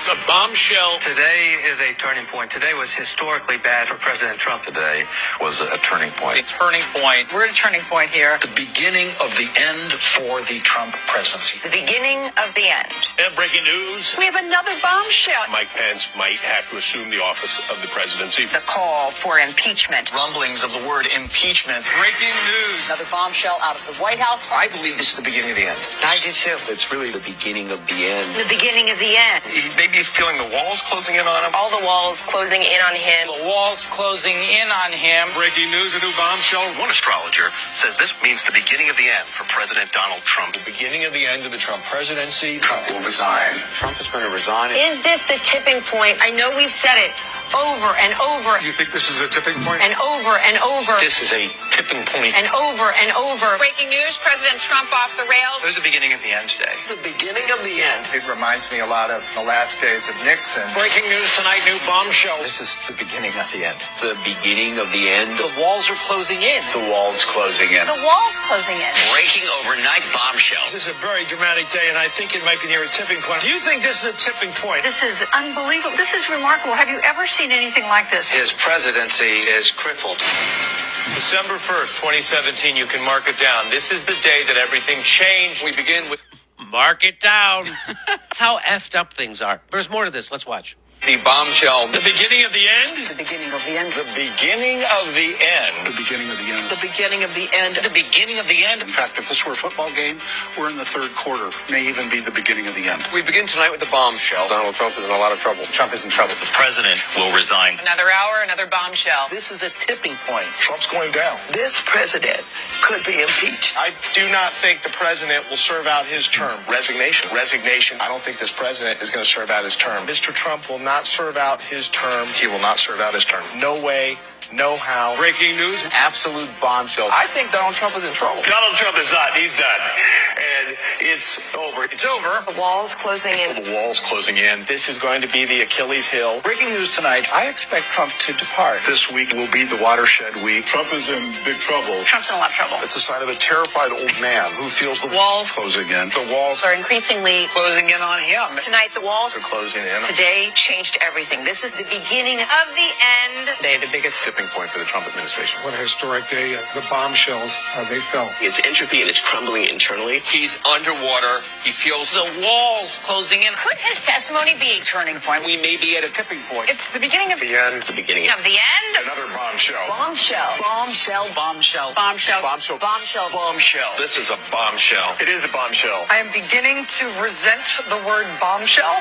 It's a bombshell. Today is a turning point. Today was historically bad for President Trump. Today was a turning point. A turning point. We're at a turning point here. The beginning of the end for the Trump presidency. The beginning of the end. And breaking news. We have another bombshell. Mike Pence might have to assume the office of the presidency. The call for impeachment. Rumblings of the word impeachment. Breaking news. Another bombshell out of the White House. I believe this is the beginning of the end. I do too. It's really the beginning of the end. The beginning of the end. He may be feeling the walls closing in on him. All the walls closing in on him. The walls closing in on him. Breaking news, a new bombshell. One astrologer says this means the beginning of the end for President Donald Trump. The beginning of the end of the Trump presidency. Trump will resign. Trump is going to resign. Is this the tipping point? I know we've said it over and over You think this is a tipping point? and over and over This is a tipping point. and over and over. Breaking news, President Trump off the rails. This is the beginning of the end today. The beginning of the end. It reminds me a lot of the last days of Nixon. Breaking news tonight, new bombshell. This is the beginning of the end. The beginning of the end. The walls are closing in. The walls closing in. The wall's closing in. Breaking overnight bombshell. This is a very dramatic day, and I think it might be near a tipping point. Do you think this is a tipping point? This is unbelievable. This is remarkable. Have you ever seen anything like this? His presidency is crippled. December 1st, 2017, you can mark it down. This is the day that everything changed. We begin with... Mark it down. That's how effed up things are. There's more to this. Let's watch. The bombshell. The beginning of the end? The beginning of the end. The beginning of the end. The beginning of the end. The beginning of the end. The beginning of the end. In fact, if this were a football game, we're in the third quarter. May even be the beginning of the end. We begin tonight with the bombshell. Donald Trump is in a lot of trouble. Trump is in trouble. The president will resign. Another hour, another bombshell. This is a tipping point. Trump's going down. This president could be impeached. I do not think the president will serve out his term. Resignation. I don't think this president is going to serve out his term. Mr. Trump will not serve out his term. He will not serve out his term. No way. No how. Breaking news. Absolute bombshell. I think Donald Trump is in trouble. Donald Trump is not. He's done. And it's over. It's over. The walls closing in. The walls closing in. This is going to be the Achilles heel. Breaking news tonight. I expect Trump to depart. This week will be the watershed week. Trump is in big trouble. Trump's in a lot of trouble. It's a sign of a terrified old man who feels the Walls Closing in. The walls Are increasingly closing in on him. tonight. The walls Are closing in. today changed everything. This is the beginning of the end. Today, the biggest tipping point for the Trump administration. What a historic day. The bombshells they fell. It's entropy and it's crumbling internally. He's underwater. He feels The walls closing in. Could his testimony be a turning point? We may be at a tipping point. It's the beginning of the end. The beginning of the end. Another bombshell. Bombshell. Bombshell. Bombshell. Bombshell. Bombshell. Bombshell. Bombshell. This is a bombshell. It is a bombshell. I am beginning to resent the word bombshell.